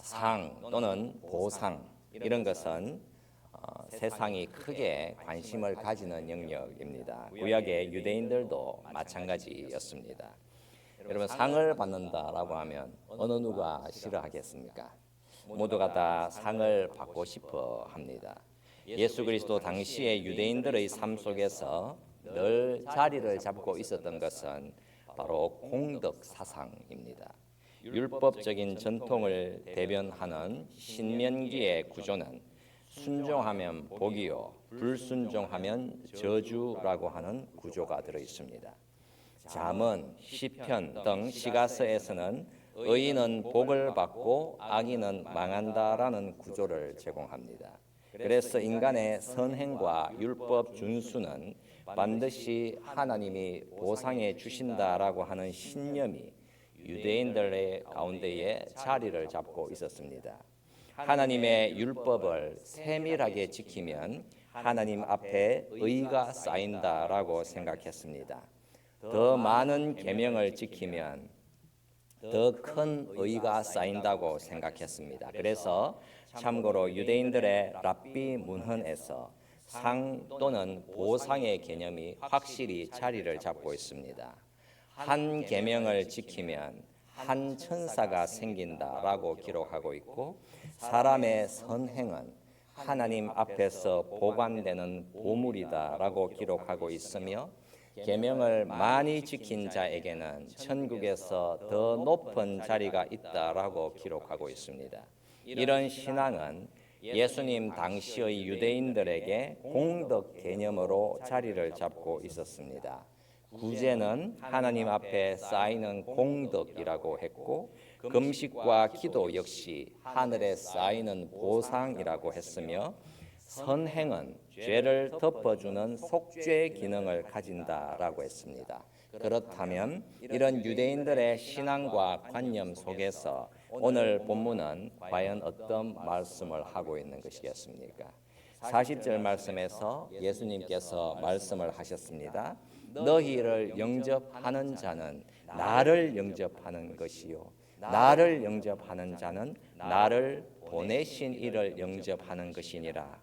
상 또는 보상 이런 것은 세상이 크게 관심을 가지는 영역입니다. 구약의 유대인들도 마찬가지였습니다. 여러분, 상을 받는다라고 하면 어느 누가 싫어하겠습니까? 모두가 다 상을 받고 싶어 합니다. 예수 그리스도 당시의 유대인들의 삶 속에서 늘 자리를 잡고 있었던 것은 바로 공덕 사상입니다. 율법적인 전통을 대변하는 신명기의 구조는 순종하면 복이요, 불순종하면 저주라고 하는 구조가 들어 있습니다. 잠언, 시편 등 시가서에서는 의인은 복을 받고 악인은 망한다라는 구조를 제공합니다. 그래서 인간의 선행과 율법 준수는 반드시 하나님이 보상해 주신다라고 하는 신념이 유대인들의 가운데에 자리를 잡고 있었습니다. 하나님의 율법을 세밀하게 지키면 하나님 앞에 의가 쌓인다라고 생각했습니다. 더 많은 계명을 지키면 더 큰 의가 쌓인다고 생각했습니다. 그래서 참고로 유대인들의 랍비 문헌에서 상 또는 보상의 개념이 확실히 자리를 잡고 있습니다. 한 계명을 지키면 한 천사가 생긴다라고 기록하고 있고, 사람의 선행은 하나님 앞에서 보관되는 보물이다라고 기록하고 있으며, 계명을 많이 지킨 자에게는 천국에서 더 높은 자리가 있다라고 기록하고 있습니다. 이런 신앙은 예수님 당시의 유대인들에게 공덕 개념으로 자리를 잡고 있었습니다. 구제는 하나님 앞에 쌓이는 공덕이라고 했고, 금식과 기도 역시 하늘에 쌓이는 보상이라고 했으며, 선행은 죄를 덮어주는 속죄 기능을 가진다라고 했습니다. 그렇다면 이런 유대인들의 신앙과 관념 속에서 오늘 본문은 과연 어떤 말씀을 하고 있는 것이겠습니까? 40절 말씀에서 예수님께서 말씀을 하셨습니다. 너희를 영접하는 자는 나를 영접하는 것이요, 나를 영접하는 자는 나를 보내신 이를 영접하는 것이니라.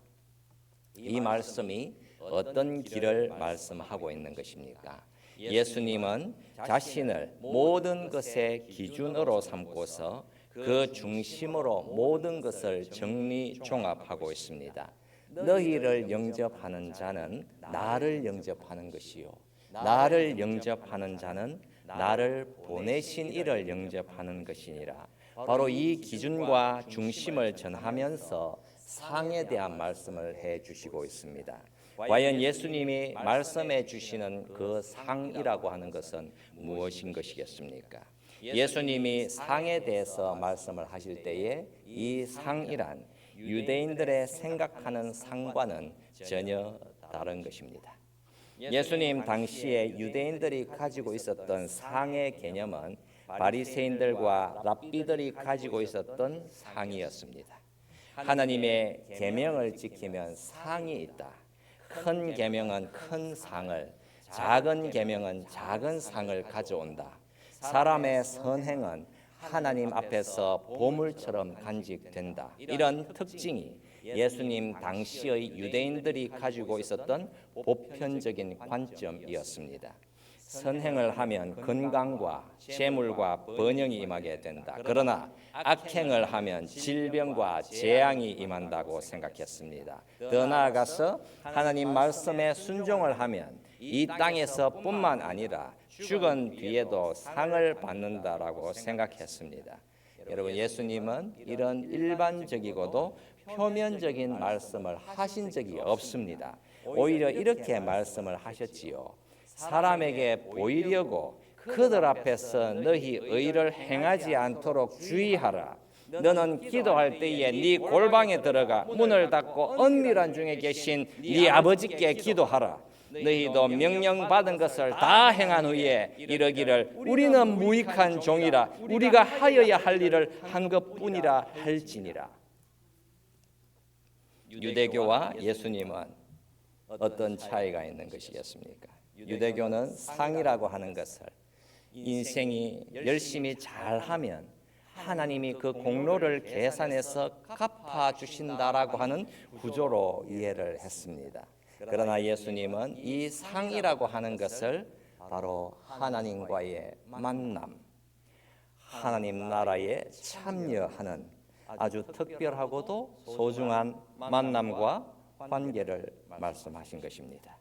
이 말씀이 어떤 길을 말씀하고 있는 것입니까? 예수님은 자신을 모든 것의 기준으로 삼고서 그 중심으로 모든 것을 정리 종합하고 있습니다. 너희를 영접하는 자는 나를 영접하는 것이요, 나를 영접하는 자는 나를 보내신 이를 영접하는 것이니라. 바로 이 기준과 중심을 전하면서 상에 대한 말씀을 해 주시고 있습니다. 과연 예수님이 말씀해 주시는 그 상이라고 하는 것은 무엇인 것이겠습니까? 예수님이 상에 대해서 말씀을 하실 때에 이 상이란 유대인들의 생각하는 상과는 전혀 다른 것입니다. 예수님 당시에 유대인들이 가지고 있었던 상의 개념은 바리새인들과 랍비들이 가지고 있었던 상이었습니다. 하나님의 계명을 지키면 상이 있다. 큰 계명은 큰 상을, 작은 계명은 작은 상을 가져온다. 사람의 선행은 하나님 앞에서 보물처럼 간직된다. 이런 특징이 예수님 당시의 유대인들이 가지고 있었던 보편적인 관점이었습니다. 선행을 하면 건강과 재물과 번영이 임하게 된다. 그러나 악행을 하면 질병과 재앙이 임한다고 생각했습니다. 더 나아가서 하나님 말씀에 순종을 하면 이 땅에서 뿐만 아니라 죽은 뒤에도 상을 받는다라고 생각했습니다. 여러분, 예수님은 이런 일반적이고도 표면적인 말씀을 하신 적이 없습니다. 오히려 이렇게 말씀을 하셨지요. 사람에게 보이려고 그들 앞에서 너희 의를 행하지 않도록 주의하라. 너는 기도할 때에 네 골방에 들어가 문을 닫고 은밀한 중에 계신 네 아버지께 기도하라. 너희도 명령받은 것을 다 행한 후에 이르기를 우리는 무익한 종이라, 우리가 하여야 할 일을 한 것뿐이라 할지니라. 유대교와 예수님은 어떤 차이가 있는 것이겠습니까? 유대교는 상이라고 하는 것을 인생이 열심히 잘하면 하나님이 그 공로를 계산해서 갚아주신다라고 하는 구조로 이해를 했습니다. 그러나 예수님은 이 상이라고 하는 것을 바로 하나님과의 만남, 하나님 나라에 참여하는 아주 특별하고도 소중한 만남과 관계를 말씀하신 것입니다.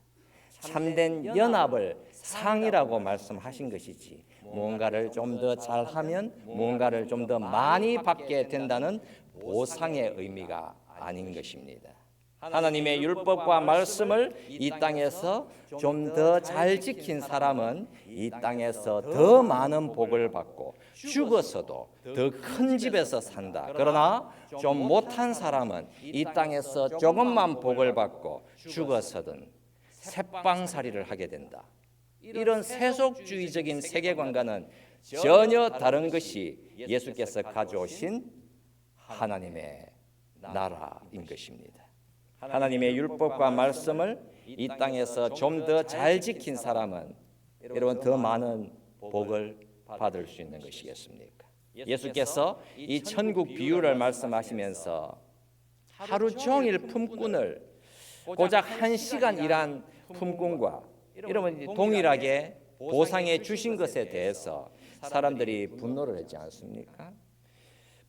참된 연합을 상이라고 말씀하신 것이지, 무언가를 좀 더 잘하면 무언가를 좀 더 많이 받게 된다는 보상의 의미가 아닌 것입니다. 하나님의 율법과 말씀을 이 땅에서 좀 더 잘 지킨 사람은 이 땅에서 더 많은 복을 받고 죽어서도 더 큰 집에서 산다. 그러나 좀 못한 사람은 이 땅에서 조금만 복을 받고 죽어서든 새빵살이를 하게 된다. 이런 세속주의적인 세계관과는 전혀 다른 것이 예수께서 가져오신 하나님의 나라인 것입니다. 하나님의 율법과 말씀을 이 땅에서 좀 더 잘 지킨 사람은 여러분 더 많은 복을 받을 수 있는 것이겠습니까? 예수께서 이 천국 비유를 말씀하시면서 하루 종일 품꾼을 고작 1시간 일한 품꾼과 여러분 동일하게 보상해 주신 것에 대해서 사람들이 분노를 했지 않습니까?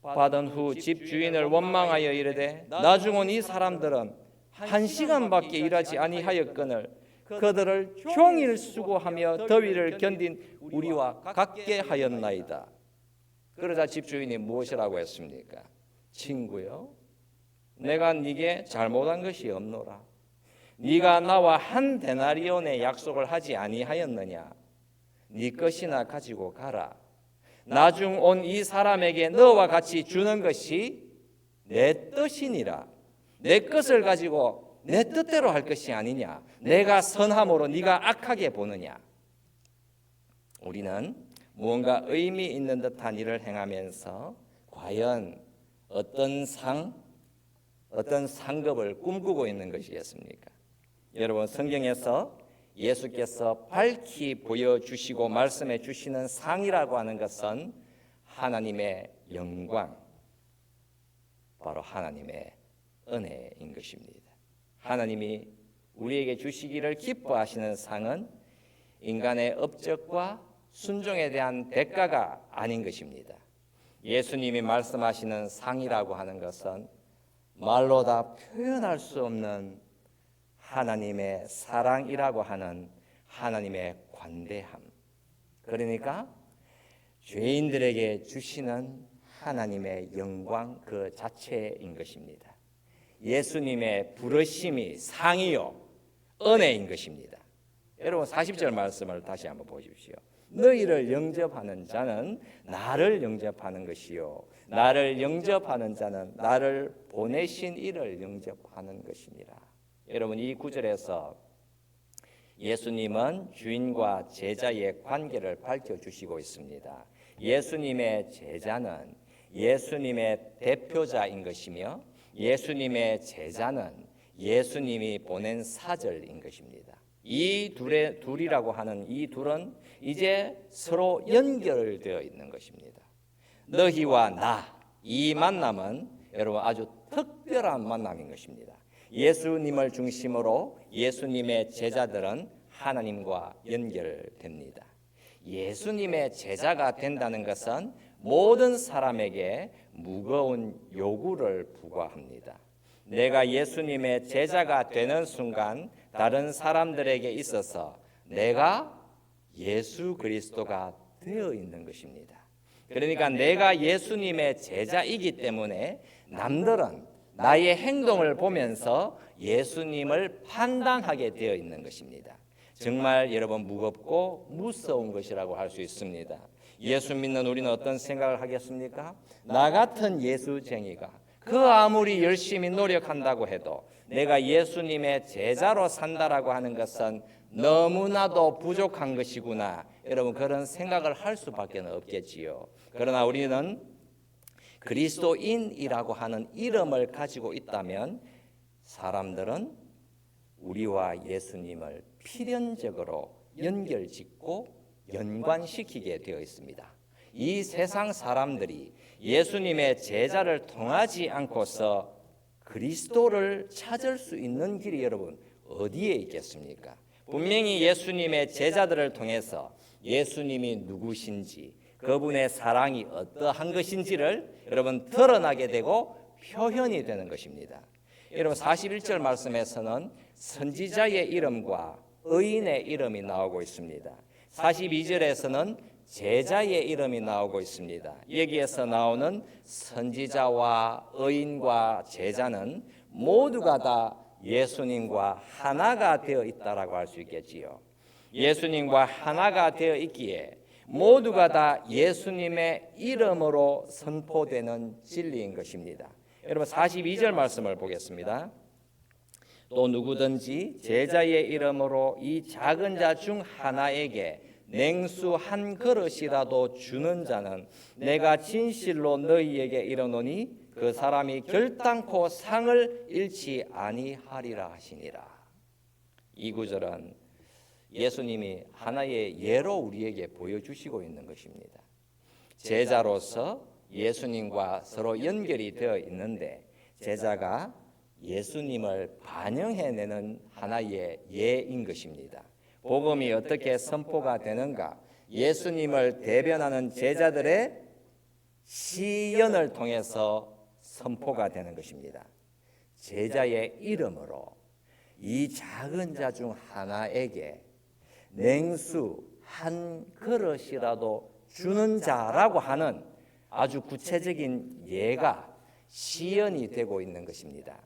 받은 후 집 주인을 원망하여 이르되 나중은 이 사람들은 1시간밖에 일하지 아니하였거늘 그들을 종일 수고하며 더위를 견딘 우리와 같게 하였나이다. 그러자 집주인이 무엇이라고 했습니까? 친구요, 내가 네게 잘못한 것이 없노라. 네가 나와 한 데나리온의 약속을 하지 아니하였느냐? 네 것이나 가지고 가라. 나중 온 이 사람에게 너와 같이 주는 것이 내 뜻이니라. 내 것을 가지고 내 뜻대로 할 것이 아니냐? 내가 선함으로 네가 악하게 보느냐? 우리는 무언가 의미 있는 듯한 일을 행하면서 과연 어떤 상급을 꿈꾸고 있는 것이겠습니까? 여러분, 성경에서 예수께서 밝히 보여주시고 말씀해 주시는 상이라고 하는 것은 하나님의 영광, 바로 하나님의 은혜인 것입니다. 하나님이 우리에게 주시기를 기뻐하시는 상은 인간의 업적과 순종에 대한 대가가 아닌 것입니다. 예수님이 말씀하시는 상이라고 하는 것은 말로 다 표현할 수 없는 하나님의 사랑이라고 하는 하나님의 관대함, 그러니까 죄인들에게 주시는 하나님의 영광 그 자체인 것입니다. 예수님의 부르심이 상이요 은혜인 것입니다. 여러분 40절 말씀을 다시 한번 보십시오. 너희를 영접하는 자는 나를 영접하는 것이요 나를 영접하는 자는 나를 보내신 이를 영접하는 것이니라. 여러분 이 구절에서 예수님은 주인과 제자의 관계를 밝혀주시고 있습니다. 예수님의 제자는 예수님의 대표자인 것이며 예수님의 제자는 예수님이 보낸 사절인 것입니다. 이 둘이라고 하는 이 둘은 이제 서로 연결되어 있는 것입니다. 너희와 나, 이 만남은 여러분 아주 특별한 만남인 것입니다. 예수님을 중심으로 예수님의 제자들은 하나님과 연결됩니다. 예수님의 제자가 된다는 것은 모든 사람에게 무거운 요구를 부과합니다. 내가 예수님의 제자가 되는 순간 다른 사람들에게 있어서 내가 예수 그리스도가 되어 있는 것입니다. 그러니까 내가 예수님의 제자이기 때문에 남들은 나의 행동을 보면서 예수님을 판단하게 되어 있는 것입니다. 정말 여러분 무겁고 무서운 것이라고 할 수 있습니다. 예수 믿는 우리는 어떤 생각을 하겠습니까? 나 같은 예수쟁이가 그 아무리 열심히 노력한다고 해도 내가 예수님의 제자로 산다라고 하는 것은 너무나도 부족한 것이구나. 여러분 그런 생각을 할 수밖에 없겠지요. 그러나 우리는 그리스도인이라고 하는 이름을 가지고 있다면 사람들은 우리와 예수님을 필연적으로 연결짓고 연관시키게 되어 있습니다. 이 세상 사람들이 예수님의 제자를 통하지 않고서 그리스도를 찾을 수 있는 길이 여러분 어디에 있겠습니까? 분명히 예수님의 제자들을 통해서 예수님이 누구신지, 그분의 사랑이 어떠한 것인지를 여러분 드러나게 되고 표현이 되는 것입니다. 여러분 41절 말씀에서는 선지자의 이름과 의인의 이름이 나오고 있습니다. 42절에서는 제자의 이름이 나오고 있습니다. 여기에서 나오는 선지자와 의인과 제자는 모두가 다 예수님과 하나가 되어 있다라고 할 수 있겠지요. 예수님과 하나가 되어 있기에 모두가 다 예수님의 이름으로 선포되는 진리인 것입니다. 여러분 42절 말씀을 보겠습니다. 또 누구든지 제자의 이름으로 이 작은 자 중 하나에게 냉수 한 그릇이라도 주는 자는 내가 진실로 너희에게 이르노니 그 사람이 결단코 상을 잃지 아니하리라 하시니라. 이 구절은 예수님이 하나의 예로 우리에게 보여주시고 있는 것입니다. 제자로서 예수님과 서로 연결이 되어 있는데 제자가 예수님을 반영해내는 하나의 예인 것입니다. 복음이 어떻게 선포가 되는가? 예수님을 대변하는 제자들의 시연을 통해서 선포가 되는 것입니다. 제자의 이름으로 이 작은 자 중 하나에게 냉수 한 그릇이라도 주는 자라고 하는 아주 구체적인 예가 시연이 되고 있는 것입니다.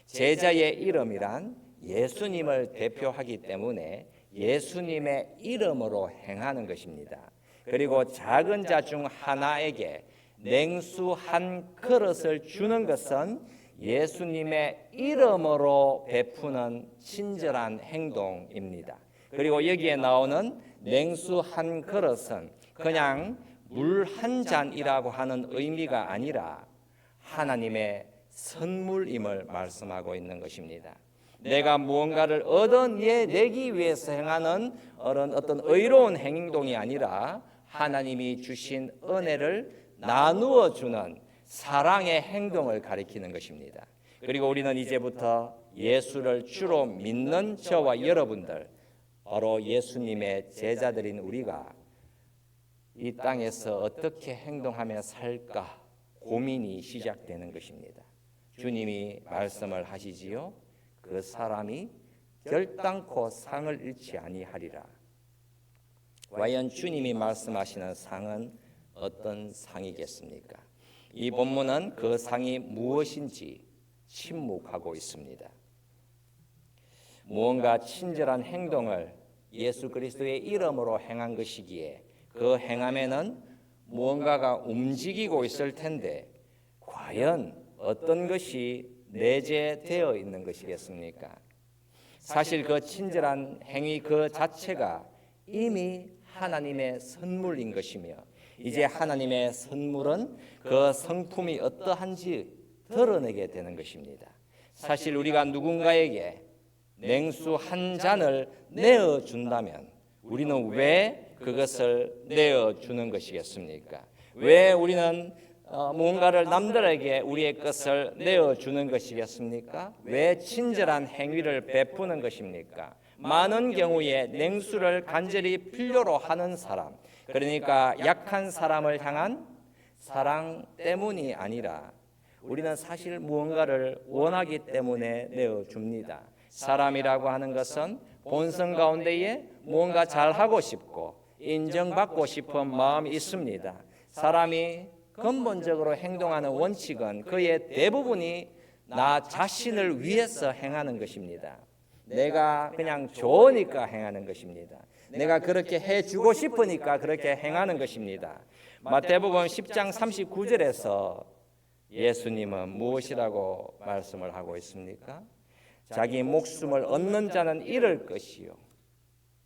제자의 이름이란 예수님을 대표하기 때문에 예수님의 이름으로 행하는 것입니다. 그리고 작은 자 중 하나에게 냉수 한 그릇을 주는 것은 예수님의 이름으로 베푸는 친절한 행동입니다. 그리고 여기에 나오는 냉수 한 그릇은 그냥 물 한 잔이라고 하는 의미가 아니라 하나님의 선물임을 말씀하고 있는 것입니다. 내가 무언가를 얻어내기 위해서 행하는 어떤 의로운 행동이 아니라 하나님이 주신 은혜를 나누어 주는 사랑의 행동을 가리키는 것입니다. 그리고 우리는 이제부터 예수를 주로 믿는 저와 여러분들, 바로 예수님의 제자들인 우리가 이 땅에서 어떻게 행동하며 살까 고민이 시작되는 것입니다. 주님이 말씀을 하시지요. 그 사람이 결단코 상을 잃지 아니하리라. 과연 주님이 말씀하시는 상은 어떤 상이겠습니까? 이 본문은 그 상이 무엇인지 침묵하고 있습니다. 무언가 친절한 행동을 예수 그리스도의 이름으로 행한 것이기에 그 행함에는 무언가가 움직이고 있을 텐데 과연 어떤 것이 내재되어 있는 것이겠습니까? 사실 그 친절한 행위 그 자체가 이미 하나님의 선물인 것이며 이제 하나님의 선물은 그 성품이 어떠한지 드러내게 되는 것입니다. 사실 우리가 누군가에게 냉수 한 잔을 내어준다면 우리는 왜 그것을 내어주는 것이겠습니까? 왜 우리는 무언가를 남들에게 우리의 것을 내어주는 것이겠습니까? 왜 친절한 행위를 베푸는 것입니까? 많은 경우에 냉수를 간절히 필요로 하는 사람, 그러니까 약한 사람을 향한 사랑 때문이 아니라 우리는 사실 무언가를 원하기 때문에 내어줍니다. 사람이라고 하는 것은 본성 가운데에 무언가 잘하고 싶고 인정받고 싶은 마음이 있습니다. 사람이 근본적으로 행동하는 원칙은 그의 대부분이 나 자신을 위해서 행하는 것입니다. 내가 그냥 좋으니까 행하는 것입니다. 내가 그렇게 해주고 싶으니까 그렇게 행하는 것입니다. 마태복음 10장 39절에서 예수님은 무엇이라고 말씀을 하고 있습니까? 자기 목숨을 얻는 자는 잃을 것이요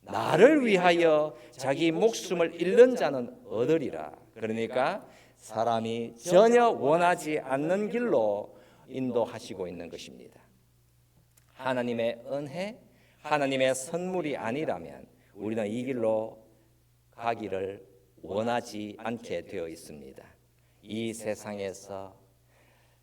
나를 위하여 자기 목숨을 잃는 자는 얻으리라. 그러니까 사람이 전혀 원하지 않는 길로 인도하시고 있는 것입니다. 하나님의 은혜, 하나님의 선물이 아니라면 우리는 이 길로 가기를 원하지 않게 되어 있습니다. 이 세상에서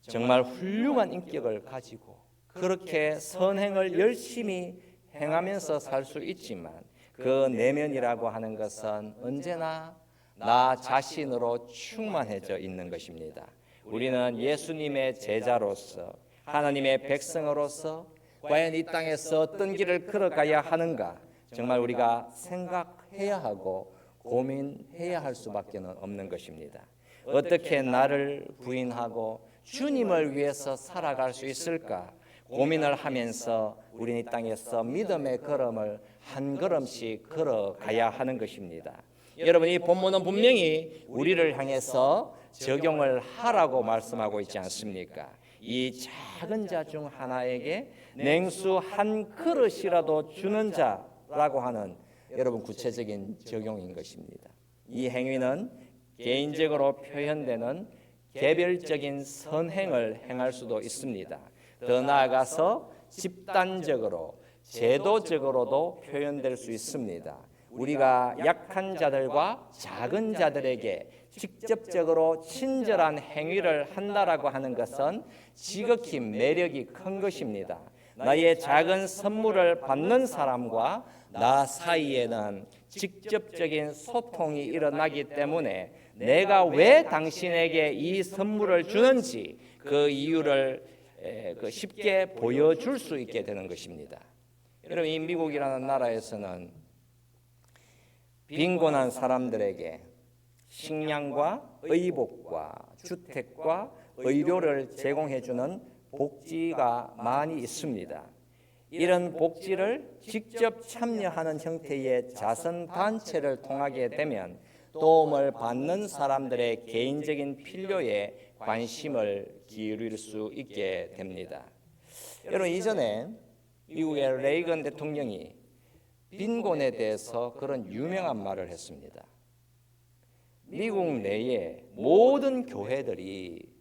정말 훌륭한 인격을 가지고 그렇게 선행을 열심히 행하면서 살 수 있지만 그 내면이라고 하는 것은 언제나 나 자신으로 충만해져 있는 것입니다. 우리는 예수님의 제자로서 하나님의 백성으로서 과연 이 땅에서 어떤 길을 걸어가야 하는가 정말 우리가 생각해야 하고 고민해야 할 수밖에 없는 것입니다. 어떻게 나를 부인하고 주님을 위해서 살아갈 수 있을까 고민을 하면서 우리는 이 땅에서 믿음의 걸음을 한 걸음씩 걸어가야 하는 것입니다. 여러분, 이 본문은 분명히 우리를 향해서 적용을 하라고 말씀하고 있지 않습니까? 이 작은 자 중 하나에게 냉수 한 그릇이라도 주는 자라고 하는 여러분 구체적인 적용인 것입니다. 이 행위는 개인적으로 표현되는 개별적인 선행을 행할 수도 있습니다. 더 나아가서 집단적으로 제도적으로도 표현될 수 있습니다. 우리가 약한 자들과 작은 자들에게 직접적으로 친절한 행위를 한다라고 하는 것은 지극히 매력이 큰 것입니다. 나의 작은 선물을 받는 사람과 나 사이에는 직접적인 소통이 일어나기 때문에 내가 왜 당신에게 이 선물을 주는지 그 이유를 쉽게 보여줄 수 있게 되는 것입니다. 여러분, 이 미국이라는 나라에서는 빈곤한 사람들에게 식량과 의복과 주택과 의료를 제공해주는 복지가 많이 있습니다. 이런 복지를 직접 참여하는 형태의 자선단체를 통하게 되면 도움을 받는 사람들의 개인적인 필요에 관심을 기울일 수 있게 됩니다. 여러분, 이전에 미국의 레이건 대통령이 빈곤에 대해서 그런 유명한 말을 했습니다. 미국 내에 모든 교회들이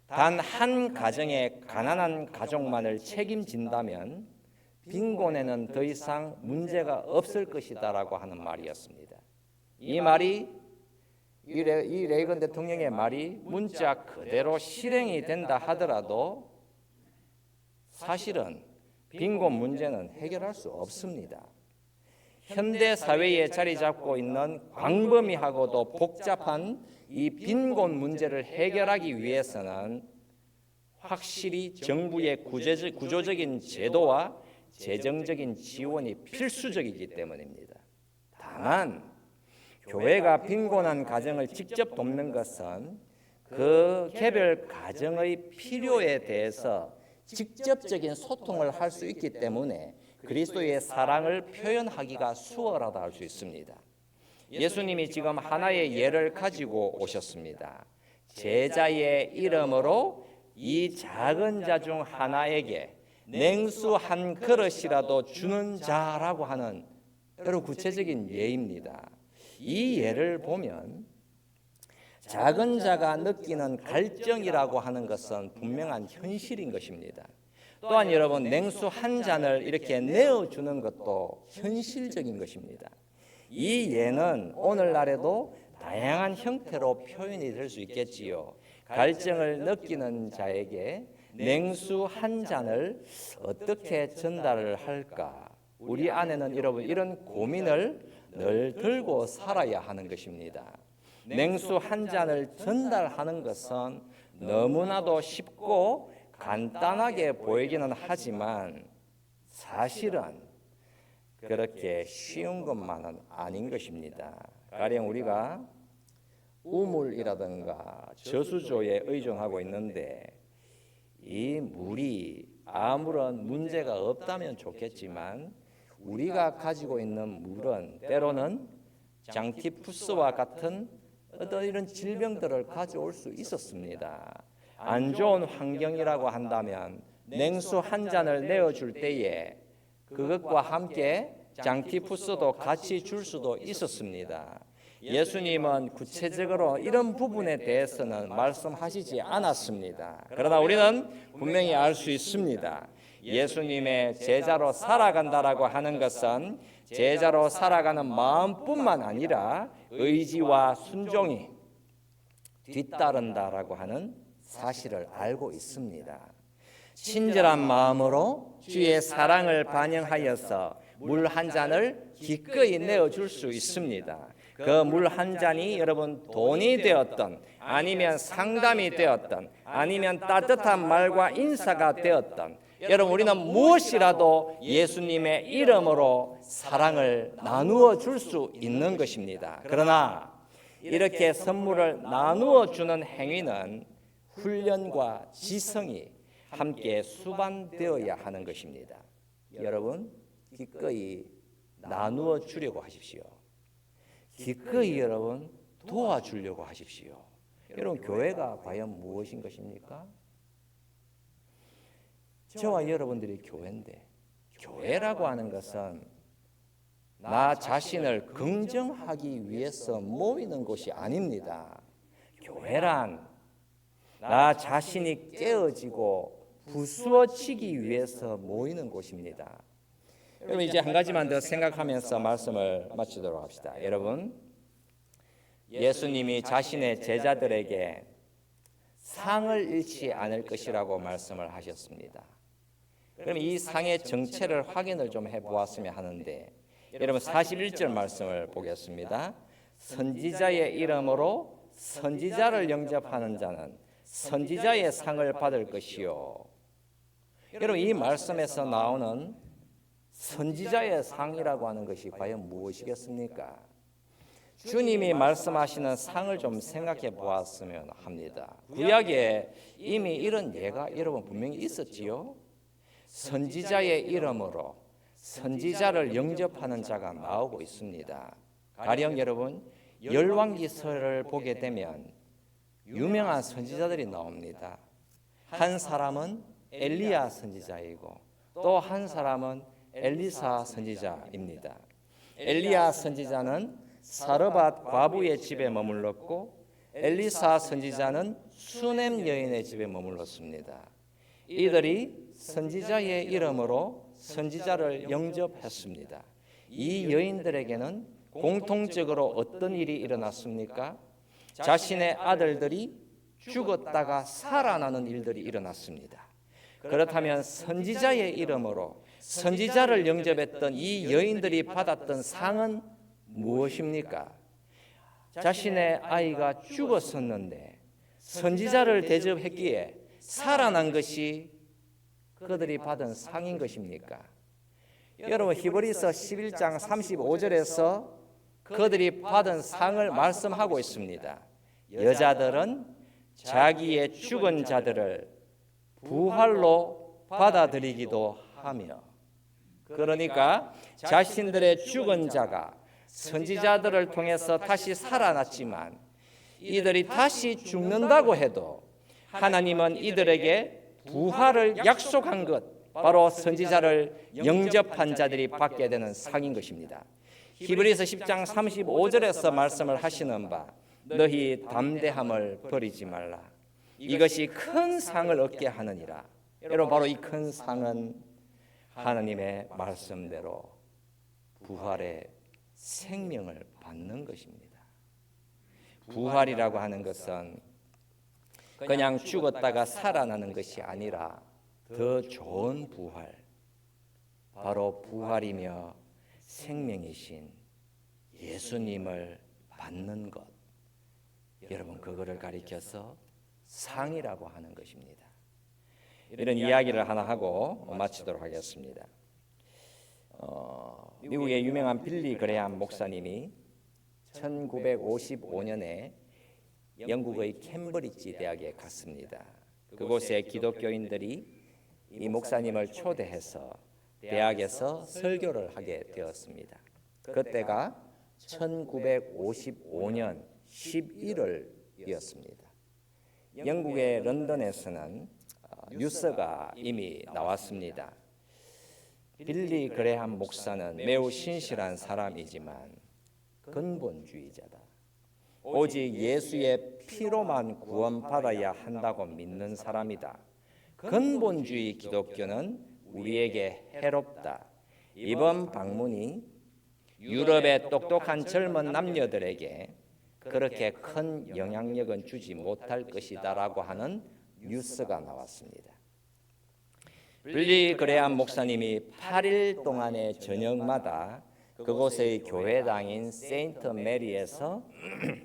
단 한 가정의 가난한 가족만을 책임진다면 빈곤에는 더 이상 문제가 없을 것이다라고 하는 말이었습니다. 이 말이 이 레이건 대통령의 말이 문자 그대로 실행이 된다 하더라도 사실은 빈곤 문제는 해결할 수 없습니다. 현대 사회에 자리 잡고 있는 광범위하고도 복잡한 이 빈곤 문제를 해결하기 위해서는 확실히 정부의 구조적인 제도와 재정적인 지원이 필수적이기 때문입니다. 다만 교회가 빈곤한 가정을 직접 돕는 것은 그 개별 가정의 필요에 대해서 직접적인 소통을 할 수 있기 때문에 그리스도의 사랑을 표현하기가 수월하다 할 수 있습니다. 예수님이 지금 하나의 예를 가지고 오셨습니다. 제자의 이름으로 이 작은 자 중 하나에게 냉수 한 그릇이라도 주는 자라고 하는 여러 구체적인 예입니다. 이 예를 보면 작은 자가 느끼는 갈증이라고 하는 것은 분명한 현실인 것입니다. 또한 여러분, 냉수 한 잔을 이렇게 내어주는 것도 현실적인 것입니다. 이 예는 오늘날에도 다양한 형태로 표현이 될 수 있겠지요. 갈증을 느끼는 자에게 냉수 한 잔을 어떻게 전달을 할까? 우리 안에는 여러분 이런 고민을 늘 들고 살아야 하는 것입니다. 냉수 한 잔을 전달하는 것은 너무나도 쉽고 간단하게 보이기는 하지만 사실은 그렇게 쉬운 것만은 아닌 것입니다. 가령 우리가 우물이라든가 저수조에 의존하고 있는데 이 물이 아무런 문제가 없다면 좋겠지만 우리가 가지고 있는 물은 때로는 장티푸스와 같은 어떤 이런 질병들을 가져올 수 있었습니다. 안 좋은 환경이라고 한다면 냉수 한 잔을 내어줄 때에 그것과 함께 장티푸스도 같이 줄 수도 있었습니다. 예수님은 구체적으로 이런 부분에 대해서는 말씀하시지 않았습니다. 그러나 우리는 분명히 알 수 있습니다. 예수님의 제자로 살아간다라고 하는 것은 제자로 살아가는 마음뿐만 아니라 의지와 순종이 뒤따른다라고 하는 사실을 알고 있습니다. 친절한 마음으로 주의 사랑을 반영하여서 물 한 잔을 기꺼이 내어줄 수 있습니다. 그 물 한 잔이 여러분 돈이 되었던 아니면 상담이 되었던 아니면 따뜻한 말과 인사가 되었던 여러분 우리는 무엇이라도 예수님의 이름으로 사랑을 나누어 줄 수 있는 것입니다. 그러나 이렇게 선물을 나누어 주는 행위는 훈련과 지성이 함께 수반되어야 하는 것입니다. 여러분 기꺼이 나누어 주려고 하십시오. 기꺼이 여러분 도와주려고 하십시오. 여러분 교회가 과연 무엇인 것입니까? 저와 여러분들이 교회인데 교회라고 하는 것은 나 자신을 긍정하기 위해서 모이는 곳이 아닙니다. 교회란 나 자신이 깨어지고 부수어지기 위해서 모이는 곳입니다. 여러분 이제 한 가지만 더 생각하면서 말씀을 마치도록 합시다. 여러분 예수님이 자신의 제자들에게 상을 잃지 않을 것이라고 말씀을 하셨습니다. 그럼 이 상의 정체를 확인을 좀 해보았으면 하는데 여러분 41절 말씀을 보겠습니다. 선지자의 이름으로 선지자를 영접하는 자는 선지자의 상을 받을 것이요. 여러분 이 말씀에서 나오는 선지자의 상이라고 하는 것이 과연 무엇이겠습니까? 주님이 말씀하시는 상을 좀 생각해 보았으면 합니다. 구약에 이미 이런 예가 여러분 분명히 있었지요. 선지자의 이름으로 선지자를 영접하는 자가 나오고 있습니다. 가령 여러분 열왕기서를 보게 되면 유명한 선지자들이 나옵니다. 한 사람은 엘리야 선지자이고 또 한 사람은 엘리사 선지자입니다. 엘리야 선지자는 사르밧 과부의 집에 머물렀고 엘리사 선지자는 수넴 여인의 집에 머물렀습니다. 이들이 선지자의 이름으로 선지자를 영접했습니다. 이 여인들에게는 공통적으로 어떤 일이 일어났습니까? 자신의 아들들이 죽었다가 살아나는 일들이 일어났습니다. 그렇다면 선지자의 이름으로 선지자를 영접했던 이 여인들이 받았던 상은 무엇입니까? 자신의 아이가 죽었었는데 선지자를 대접했기에 살아난 것이 그들이 받은 상인 것입니까? 여러분 히브리서 11장 35절에서 그들이 받은 상을 말씀하고 있습니다. 여자들은 자기의 죽은 자들을 부활로 받아들이기도 하며, 그러니까 자신들의 죽은 자가 선지자들을 통해서 다시 살아났지만 이들이 다시 죽는다고 해도 하나님은 이들에게 부활을 약속한 것, 바로 선지자를 영접한 자들이 받게 되는 상인 것입니다. 히브리서 10장 35절에서 말씀을 하시는 바 너희 담대함을 버리지 말라. 이것이 큰 상을 얻게 하느니라. 여러분 바로 이 큰 상은 하나님의 말씀대로 부활의 생명을 받는 것입니다. 부활이라고 하는 것은 그냥 죽었다가 살아나는 것이 아니라 더 좋은 부활, 바로 부활이며 생명이신 예수님을 받는 것, 여러분 그거를 가리켜서 상이라고 하는 것입니다. 이런 이야기를 하나 하고 마치도록 하겠습니다. 미국의 유명한 빌리 그레함 목사님이 1955년에 영국의 캠브리지 대학에 갔습니다. 그곳에 기독교인들이 이 목사님을 초대해서 대학에서 설교를 하게 되었습니다. 그때가 1955년 11월이었습니다. 영국의 런던에서는 뉴스가 이미 나왔습니다. 빌리 그레함 목사는 매우 신실한 사람이지만 근본주의자다. 오직 예수의 피로만 구원받아야 한다고 믿는 사람이다. 근본주의 기독교는 우리에게 해롭다. 이번 방문이 유럽의 똑똑한 젊은 남녀들에게 그렇게 큰 영향력은 주지 못할 것이다라고 하는 뉴스가 나왔습니다. 빌리 그레암 목사님이 8일 동안의 저녁마다 그곳의 교회당인 세인트 메리에서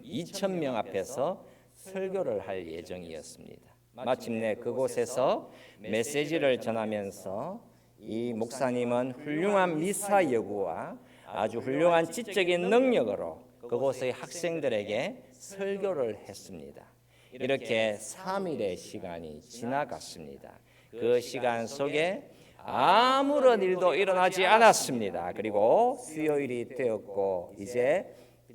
2,000명 앞에서 설교를 할 예정이었습니다. 마침내 그곳에서 메시지를 전하면서 이 목사님은 훌륭한 미사 여구와 아주 훌륭한 지적인 능력으로 그곳의 학생들에게 설교를 했습니다. 이렇게 3일의 시간이 지나갔습니다. 그 시간 속에 아무런 일도 일어나지 않았습니다. 그리고 수요일이 되었고 이제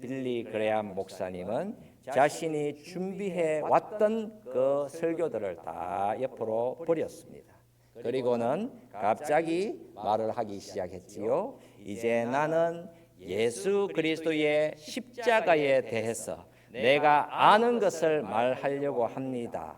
빌리 그레암 목사님은 자신이 준비해 왔던 그 설교들을 다 옆으로 버렸습니다. 그리고는 갑자기 말을 하기 시작했지요. 이제 나는 예수 그리스도의 십자가에 대해서 내가 아는 것을 말하려고 합니다.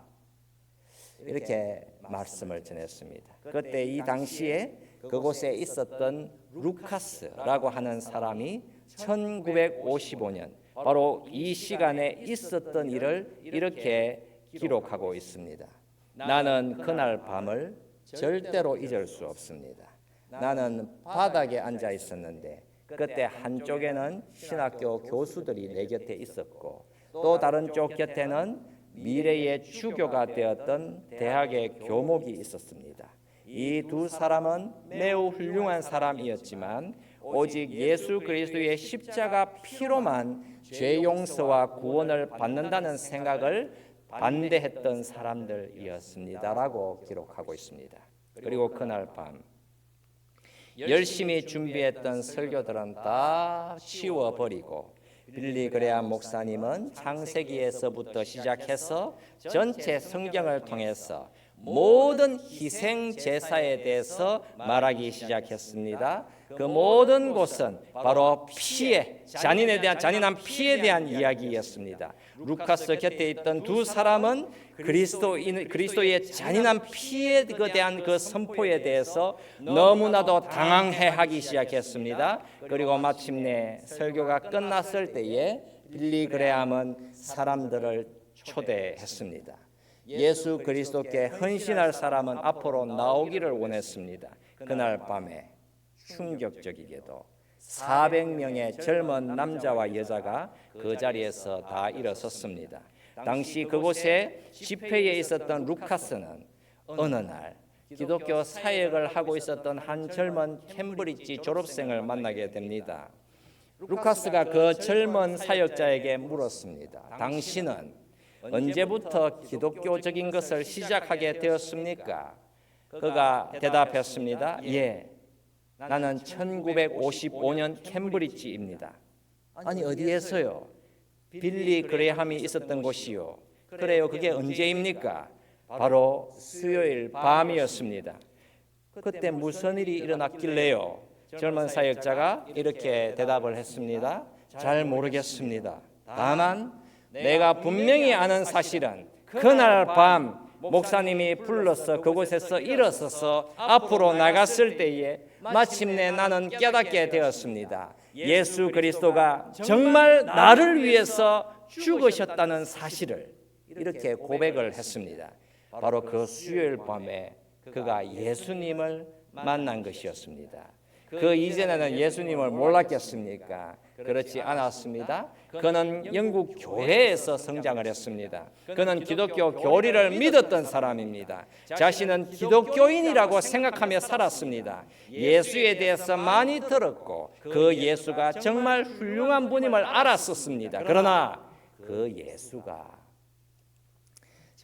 이렇게 말씀을 전했습니다. 그때 이 당시에 그곳에 있었던 루카스라고 하는 사람이 1955년 바로 이 시간에 있었던 일을 이렇게 기록하고 있습니다. 나는 그날 밤을 절대로 잊을 수 없습니다. 나는 바닥에 앉아 있었는데 그때 한쪽에는 신학교 교수들이 내 곁에 있었고 또 다른 쪽 곁에는 미래의 주교가 되었던 대학의 교목이 있었습니다. 이 두 사람은 매우 훌륭한 사람이었지만 오직 예수 그리스도의 십자가 피로만 죄 용서와 구원을 받는다는 생각을 반대했던 사람들이었습니다라고 기록하고 있습니다. 그리고 그날 밤 열심히 준비했던 설교들은 다 치워버리고 빌리 그레암 목사님은 창세기에서부터 시작해서 전체 성경을 통해서 모든 희생 제사에 대해서 말하기 시작했습니다. 그 모든 곳은 바로 피해, 잔인에 대한 잔인한 피해에 대한 이야기였습니다. 루카스 곁에 있던 두 사람은 그리스도의 잔인한 피해에 대한 그 선포에 대해서 너무나도 당황해하기 시작했습니다. 그리고 마침내 설교가 끝났을 때에 빌리 그레암은 사람들을 초대했습니다. 예수 그리스도께 헌신할 사람은 앞으로 나오기를 원했습니다. 그날 밤에 충격적이게도 400명의 젊은 남자와 여자가 그 자리에서 다 일어섰습니다. 당시 그곳에 집회에 있었던 루카스는 어느 날 기독교 사역을 하고 있었던 한 젊은 캠브리지 졸업생을 만나게 됩니다. 루카스가 그 젊은 사역자에게 물었습니다. 당신은 언제부터 기독교적인 것을 시작하게 되었습니까? 그가 대답했습니다. 예, 나는 1955년 캠브리지입니다. 아니 어디에서요? 빌리 그레함이 있었던 곳이요. 그래요, 그게 언제입니까? 바로 수요일 밤이었습니다. 그때 무슨 일이 일어났길래요? 젊은 사역자가 이렇게 대답을 했습니다. 잘 모르겠습니다. 다만 내가 분명히 아는 사실은 그날 밤 목사님이 불러서 그곳에서 일어서서 앞으로 나갔을 때에 마침내 나는 깨닫게 되었습니다. 예수 그리스도가 정말 나를 위해서 죽으셨다는 사실을 이렇게 고백을 했습니다. 바로 그 수요일 밤에 그가 예수님을 만난 것이었습니다. 그 이전에는 예수님을 몰랐겠습니까? 그렇지 않았습니다. 그는 영국 교회에서 성장을 했습니다. 그는 기독교 교리를 믿었던 사람입니다. 자신은 기독교인이라고 생각하며 살았습니다. 예수에 대해서 많이 들었고 그 예수가 정말 훌륭한 분임을 알았었습니다. 그러나 그 예수가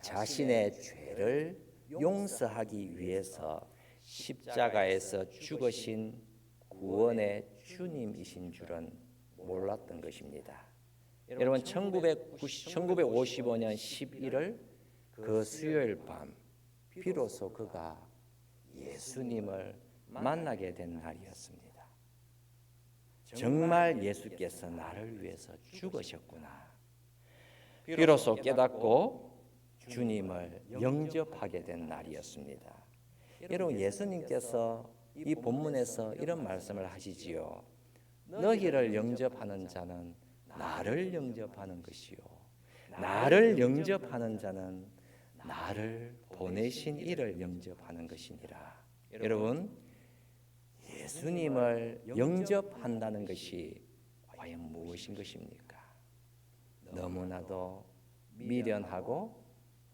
자신의 죄를 용서하기 위해서 십자가에서 죽으신 구원의 주님이신 줄은 몰랐던 것입니다. 여러분 1955년 11월 그 수요일 밤 비로소 그가 예수님을 만나게 된 날이었습니다. 정말 예수께서 나를 위해서 죽으셨구나. 비로소 깨닫고 주님을 영접하게 된 날이었습니다. 여러분 예수님께서 이 본문에서 이런 말씀을 하시지요. 너희를 영접하는 자는 나를 영접하는 것이요 나를 영접하는 자는 나를 보내신 이를 영접하는 것이니라. 여러분, 예수님을 영접한다는 것이 과연 무엇인 것입니까? 너무나도 미련하고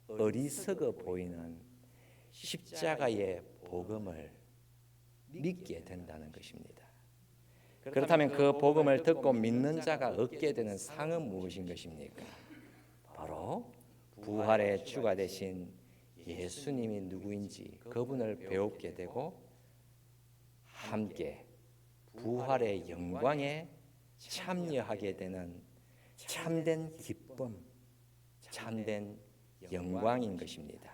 어리석어 보이는 십자가의 복음을 믿게 된다는 것입니다. 그렇다면 그 복음을 듣고 믿는 자가 얻게 되는 상은 무엇인 것입니까? 바로 부활의 주가 되신 예수님이 누구인지 그분을 배우게 되고 함께 부활의 영광에 참여하게 되는 참된 기쁨, 참된 영광인 것입니다.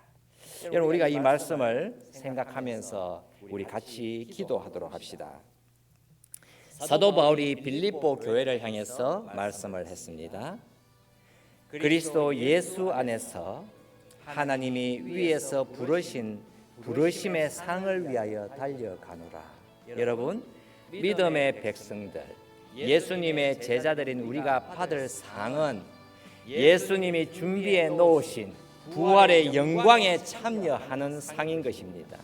여러분, 우리가 이 말씀을 생각하면서 우리 같이 기도하도록 합시다. 사도 바울이 빌립보 교회를 향해서 말씀을 했습니다. 그리스도 예수 안에서 하나님이 위에서 부르신 부르심의 상을 위하여 달려가노라. 여러분, 믿음의 백성들, 예수님의 제자들인 우리가 받을 상은 예수님이 준비해 놓으신 부활의 영광에 참여하는 상인 것입니다.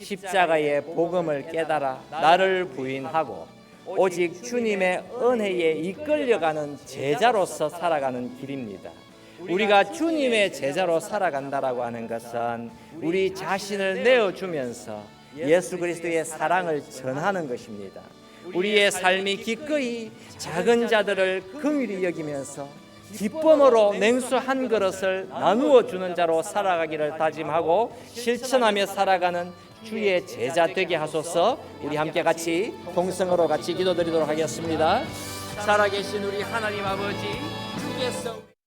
십자가의 복음을 깨달아 나를 부인하고 오직 주님의 은혜에 이끌려가는 제자로서 살아가는 길입니다. 우리가 주님의 제자로 살아간다라고 하는 것은 우리 자신을 내어주면서 예수 그리스도의 사랑을 전하는 것입니다. 우리의 삶이 기꺼이 작은 자들을 긍휼히 여기면서 기쁨으로 냉수 한 그릇을 나누어 주는 자로 살아가기를 다짐하고 실천하며 살아가는 주의 제자 되게 하소서. 우리 함께 같이 동성으로 같이 기도드리도록 하겠습니다. 살아계신 우리 하나님 아버지, 주께서